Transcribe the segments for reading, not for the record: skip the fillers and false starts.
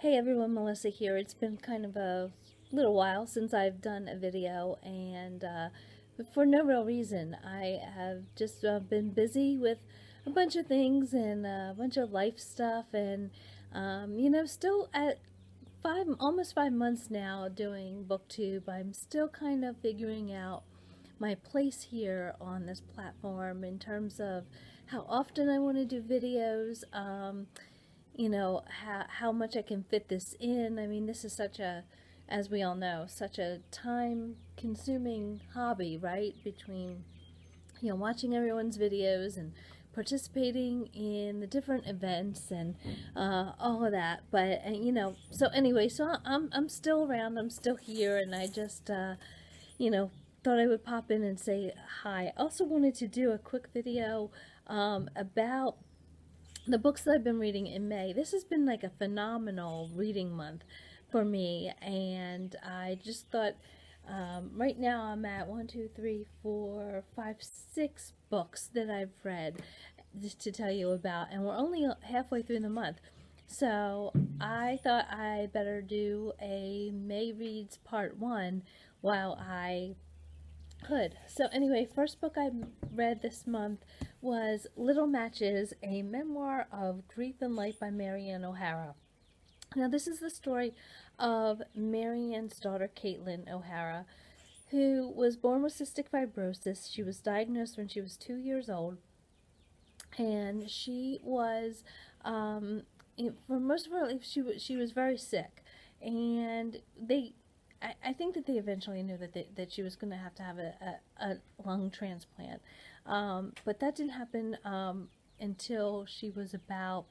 Hey everyone, Melissa here. It's been kind of a little while since I've done a video, and for no real reason. I have just been busy with a bunch of things and a bunch of life stuff, and still at almost 5 months now doing BookTube. I'm still kind of figuring out my place here on this platform in terms of how often I want to do videos. How much I can fit this in. I mean, this is such a, as we all know, such a time consuming hobby, right? Between, watching everyone's videos and participating in the different events and all of that. But, so anyway, so I'm still around, I'm still here, and I just, you know, thought I would pop in and say hi. Also wanted to do a quick video about the books that I've been reading in May. This has been like a phenomenal reading month for me, and I just thought right now I'm at 6 books that I've read just to tell you about, and we're only halfway through the month. So I thought I better do a May Reads Part 1 while I could. So anyway, first book I read this month was Little Matches, a memoir of grief and life by Maryanne O'Hara. Now this is the story of Maryanne's daughter Caitlin O'Hara, who was born with cystic fibrosis. She was diagnosed when she was 2 years old, and she was, for most of her life, she was very sick, and I think that they eventually knew that she was going to have a lung transplant. But that didn't happen until she was about,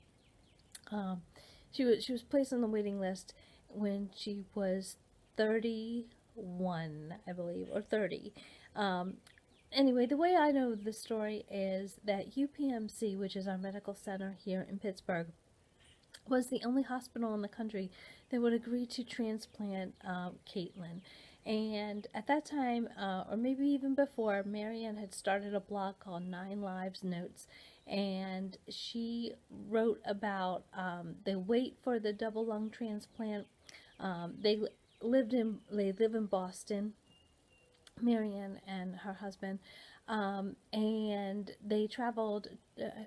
she was placed on the waiting list when she was 31, I believe, or 30. Anyway, the way I know the story is that UPMC, which is our medical center here in Pittsburgh, was the only hospital in the country that would agree to transplant Caitlin. And at that time, or maybe even before, Maryanne had started a blog called 9 Lives Notes, and she wrote about the wait for the double lung transplant. They live in Boston, Maryanne and her husband, and they traveled.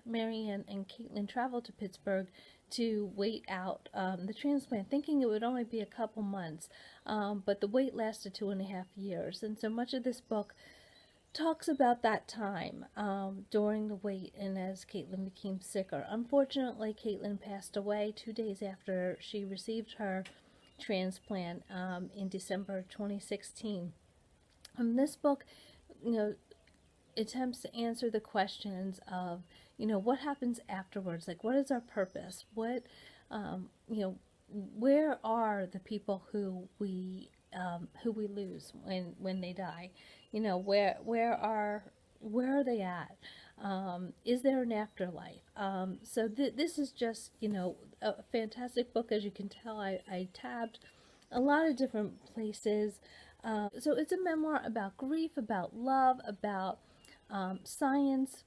Maryanne and Caitlin traveled to Pittsburgh to wait out the transplant, thinking it would only be a couple months, but the wait lasted 2.5 years. And so much of this book talks about that time during the wait and as Caitlin became sicker. Unfortunately, Caitlin passed away 2 days after she received her transplant in December 2016. This book, you know, attempts to answer the questions of, what happens afterwards? Like, what is our purpose? What, where are the people who we lose when they die? Where are they at? Is there an afterlife? So this is just, a fantastic book. As you can tell, I tabbed a lot of different places. So it's a memoir about grief, about love, about science,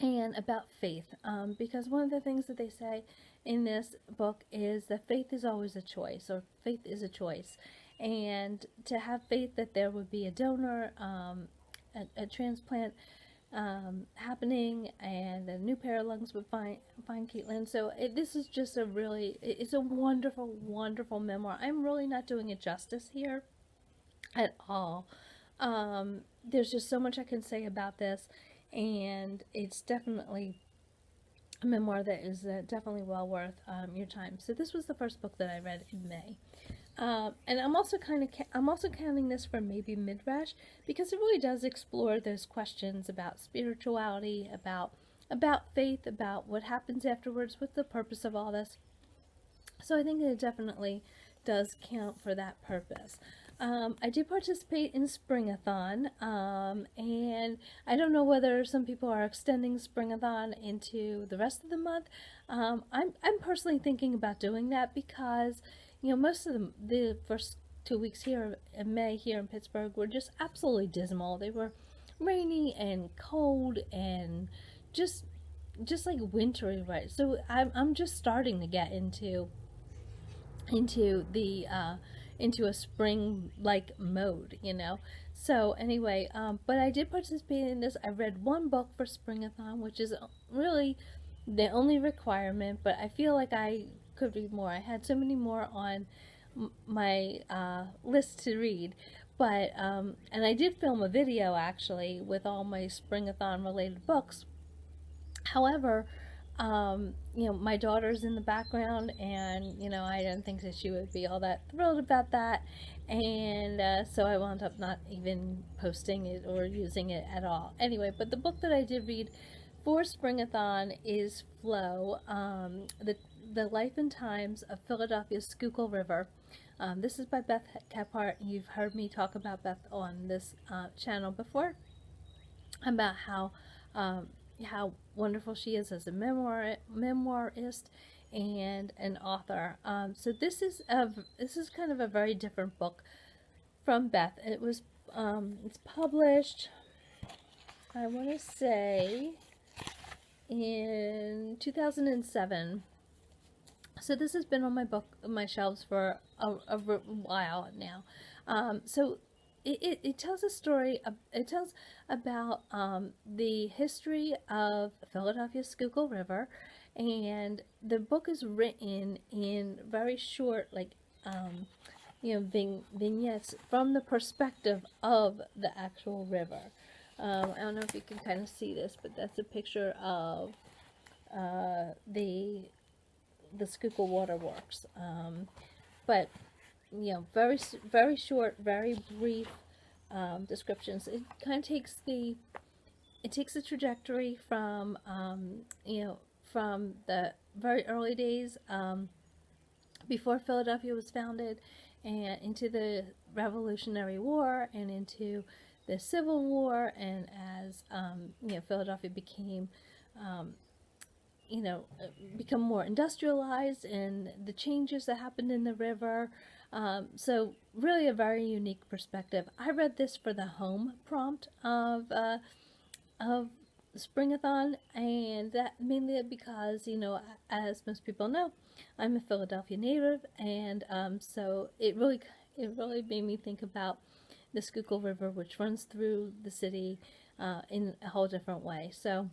and about faith. Because one of the things that they say in this book is that faith is always a choice, or faith is a choice. And to have faith that there would be a donor, a transplant happening, and a new pair of lungs would find Caitlin. So this is just it's a wonderful, wonderful memoir. I'm really not doing it justice here at all. There's just so much I can say about this, and it's definitely a memoir that is definitely well worth your time. So this was the first book that I read in May. And I'm also counting this for maybe midrash, because it really does explore those questions about spirituality, about faith, about what happens afterwards, what's the purpose of all this. So I think it definitely does count for that purpose. I did participate in Springathon, and I don't know whether some people are extending Springathon into the rest of the month. I'm personally thinking about doing that because, most of the first 2 weeks here in May here in Pittsburgh were just absolutely dismal. They were rainy and cold and just like wintry, right? So I'm just starting to get into into the into a spring like mode, you know. So anyway, but I did participate in this. I read one book for springathon, which is really the only requirement, but I feel like I could read more. I had so many more on my list to read, but and I did film a video actually with all my springathon related books. However, you know, my daughter's in the background, and you know, I didn't think that she would be all that thrilled about that, and so I wound up not even posting it or using it at all. Anyway, but the book that I did read for Springathon is Flow, the Life and Times of Philadelphia's Schuylkill River. This is by Beth Kephart. You've heard me talk about Beth on this channel before, about how wonderful she is as a memoirist and an author. So this is kind of a very different book from Beth. It was it's published, I want to say, in 2007. So this has been on my shelves for a while now. So it tells a story. It tells about the history of Philadelphia's Schuylkill River, and the book is written in very short, like you know, vignettes from the perspective of the actual river. I don't know if you can kind of see this, but that's a picture of the Schuylkill Waterworks. But you know, very short, very brief descriptions. It kind of takes the trajectory from you know, from the very early days before Philadelphia was founded, and into the Revolutionary War, and into the Civil War, and as you know, Philadelphia became you know, become more industrialized, and the changes that happened in the river. So really a very unique perspective. I read this for the home prompt of Springathon, and that mainly because, you know, as most people know, I'm a Philadelphia native, and so it really made me think about the Schuylkill River, which runs through the city in a whole different way. So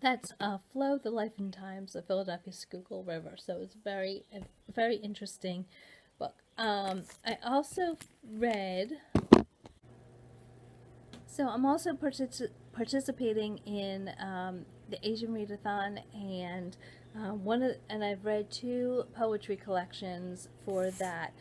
that's Flow, the Life and Times of Philadelphia's Schuylkill River. So it's a very interesting book. I also read, so I'm also participating in the Asian Readathon, and and I've read 2 poetry collections for that.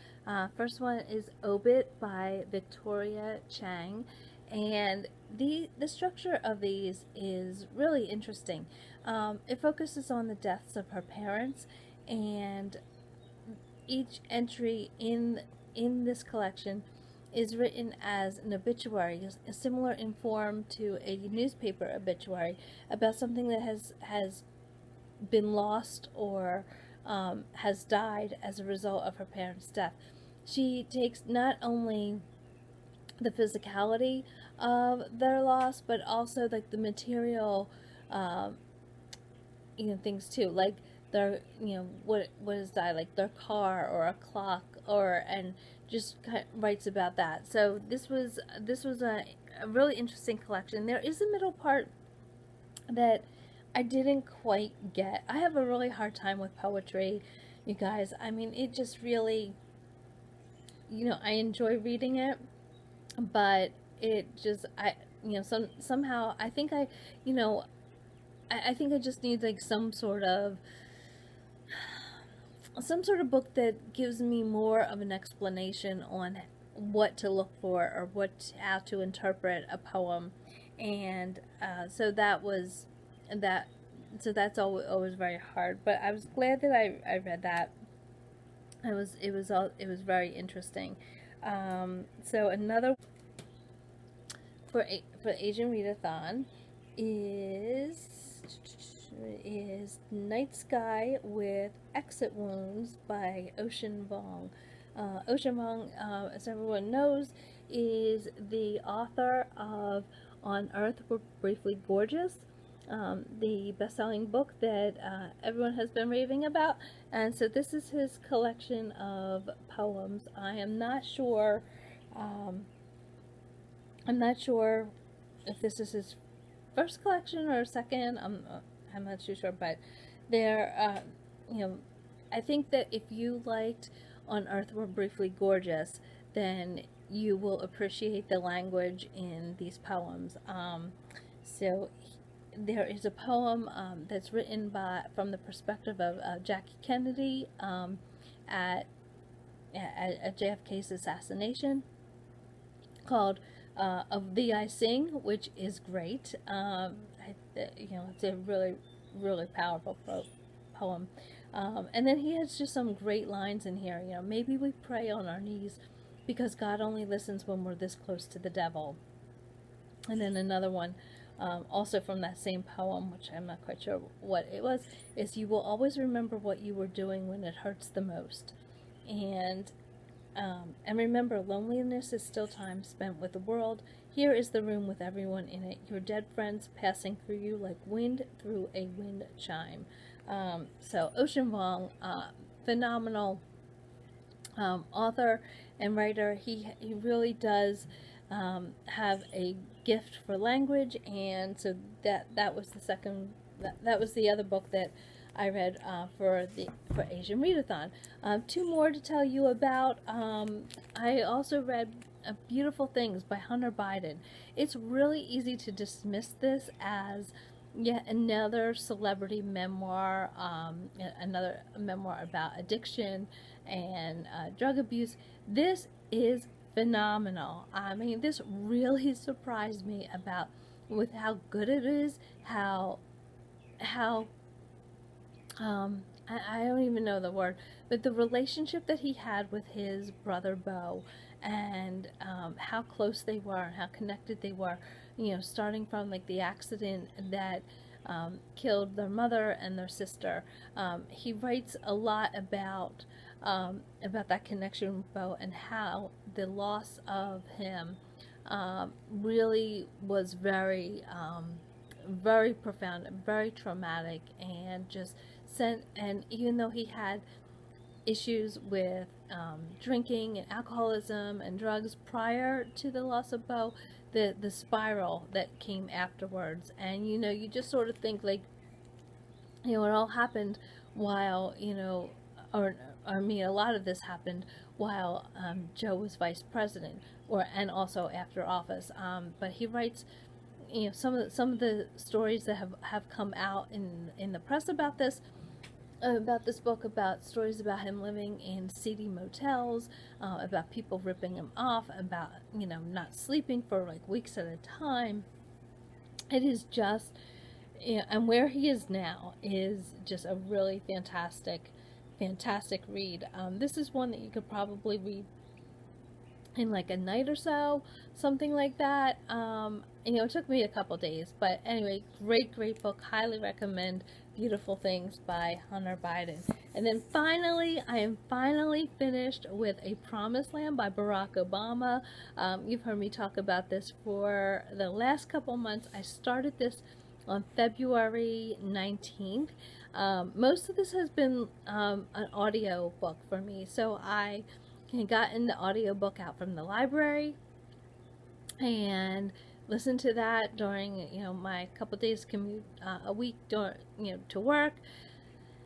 First one is Obit by Victoria Chang, and the structure of these is really interesting. It focuses on the deaths of her parents, and each entry in this collection is written as an obituary, similar in form to a newspaper obituary, about something that has been lost, or has died as a result of her parents' death. She takes not only the physicality of their loss, but also like the material, you know, things too, like their, you know, what is died, like their car or a clock, or, and just kind of writes about that. So this was a really interesting collection. There is a middle part that I didn't quite get. I have a really hard time with poetry, you guys. I mean, it just really, you know, I enjoy reading it, but it just, you know, somehow I think you know, I think I just need like some sort of book that gives me more of an explanation on what to look for, or how to interpret a poem. And so that's always very hard, but I was glad that I read that. It was very interesting. So another for Asian Readathon is Night Sky with Exit Wounds by Vuong. Vuong, as everyone knows, is the author of On Earth We're Briefly Gorgeous, the best-selling book that everyone has been raving about. And so this is his collection of poems. Um, I'm not sure if this is his first collection or second. I'm not too sure, but they're you know, I think that if you liked On Earth We're Briefly Gorgeous, then you will appreciate the language in these poems. So there is a poem that's written from the perspective of Jackie Kennedy at, at JFK's assassination, called "Of Thee I Sing," which is great. It's a really, really powerful poem. And then he has just some great lines in here. Maybe we pray on our knees because God only listens when we're this close to the devil. And then another one, also from that same poem, which I'm not quite sure what it was, is "You will always remember what you were doing when it hurts the most. And remember, loneliness is still time spent with the world. Here is the room with everyone in it, your dead friends passing through you like wind through a wind chime." So Ocean Vuong, phenomenal author and writer. He really does have a gift for language, and so that was that was the other book that I read for Asian Readathon. Two more to tell you about. I also read Beautiful Things by Hunter Biden. It's really easy to dismiss this as yet another celebrity memoir, another memoir about addiction and drug abuse. This is phenomenal. I mean, this really surprised me with how good it is, how I don't even know the word, but the relationship that he had with his brother Bo, and how close they were and how connected they were, starting from like the accident that killed their mother and their sister. He writes a lot about that connection with Bo, and how the loss of him really was very very profound and very traumatic, and just and even though he had issues with drinking and alcoholism and drugs prior to the loss of Bo, the spiral that came afterwards, and you just sort of think like, it all happened while, or I mean, a lot of this happened while Joe was vice president, and also after office. But he writes, some of the stories that have come out in the press about this book, about stories about him living in seedy motels, about people ripping him off, about not sleeping for like weeks at a time. It is just, and where he is now is just a really fantastic read. This is one that you could probably read in like a night or so, something like that. It took me a couple days, but anyway, great book. Highly recommend Beautiful Things by Hunter Biden. And then finally, I am finally finished with A Promised Land by Barack Obama. You've heard me talk about this for the last couple months. I started this on February 19th. Most of this has been an audio book for me, so I gotten the audiobook out from the library and listened to that during my couple days commute a week during to work,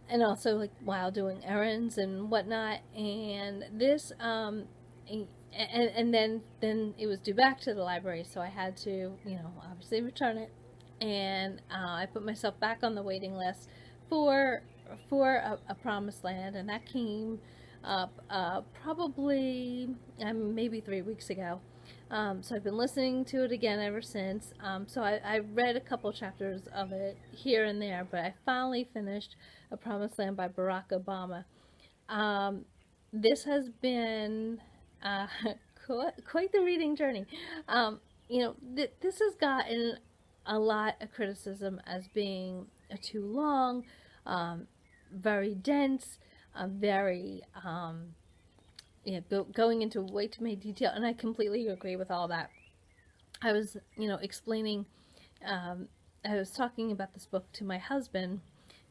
and also like while doing errands and whatnot. And this and then it was due back to the library, so I had to obviously return it, and I put myself back on the waiting list for a Promised Land, and that came up probably maybe 3 weeks ago. So I've been listening to it again ever since. So I read a couple chapters of it here and there, but I finally finished A Promised Land by Barack Obama. This has been quite the reading journey. This has gotten a lot of criticism as being too long, very dense, very going into way too many detail, and I completely agree with all that. I was explaining I was talking about this book to my husband,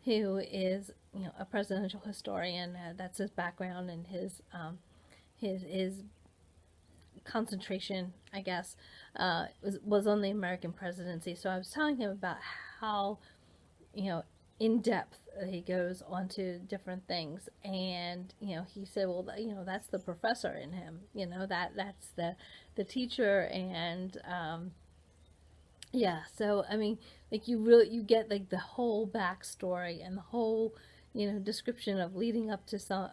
who is, you know, a presidential historian. That's his background, and his concentration, I guess, was on the American presidency. So I was telling him about how, you know, in depth he goes onto different things, and you know, he said, well, you know, that's the professor in him, you know, that's the teacher, and yeah. So I mean, like, you get like the whole backstory and the whole, you know, description of leading up to some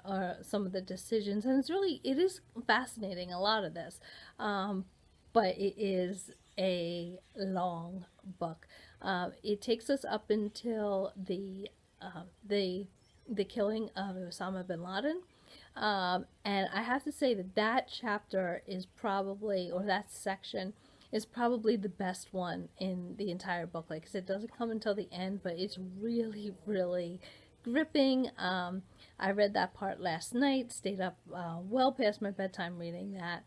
of the decisions, and it is fascinating, a lot of this, but it is a long book. It takes us up until the killing of Osama bin Laden. And I have to say that chapter is probably, or that section is probably the best one in the entire book. Like I said, it doesn't come until the end, but it's really, really gripping. I read that part last night, stayed up well past my bedtime reading that.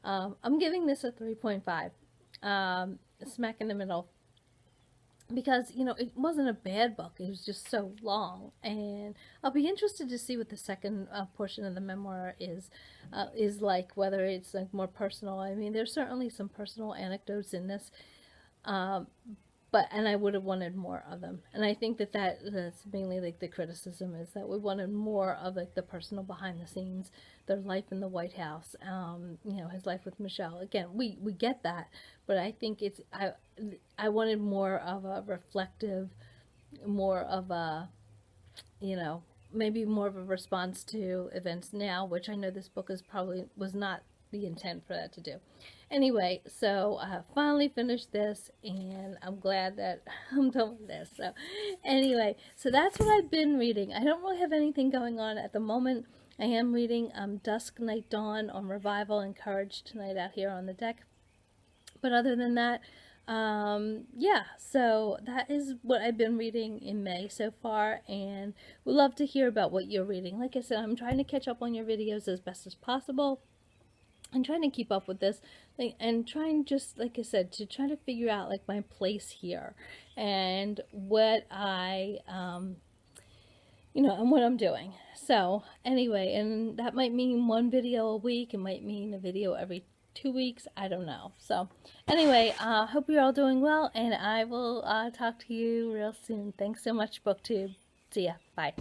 I'm giving this a 3.5, smack in the middle, because, you know, it wasn't a bad book. It was just so long, and I'll be interested to see what the second portion of the memoir is like, whether it's like more personal. I mean, there's certainly some personal anecdotes in this, um, and I would have wanted more of them. And I think that's mainly like the criticism, is that we wanted more of like the personal behind the scenes, their life in the White House, you know, his life with Michelle. Again, we get that, but I think I wanted more of a reflective, more of a, you know, maybe more of a response to events now, which I know this book was not the intent for that to do. Anyway, so I finally finished this, and I'm glad that I'm done with this. So anyway, so that's what I've been reading. I don't really have anything going on at the moment. I am reading Dusk, Night, Dawn on Revival and Courage tonight out here on the deck. But other than that, yeah, so that is what I've been reading in May so far, and we'd love to hear about what you're reading. Like I said, I'm trying to catch up on your videos as best as possible. I'm trying to keep up with this, like, and trying, just like I said, to try to figure out like my place here, and what you know, and what I'm doing. So anyway, and that might mean one video a week. It might mean a video every 2 weeks. I don't know. So anyway, hope you're all doing well, and I will talk to you real soon. Thanks so much, BookTube. See ya. Bye.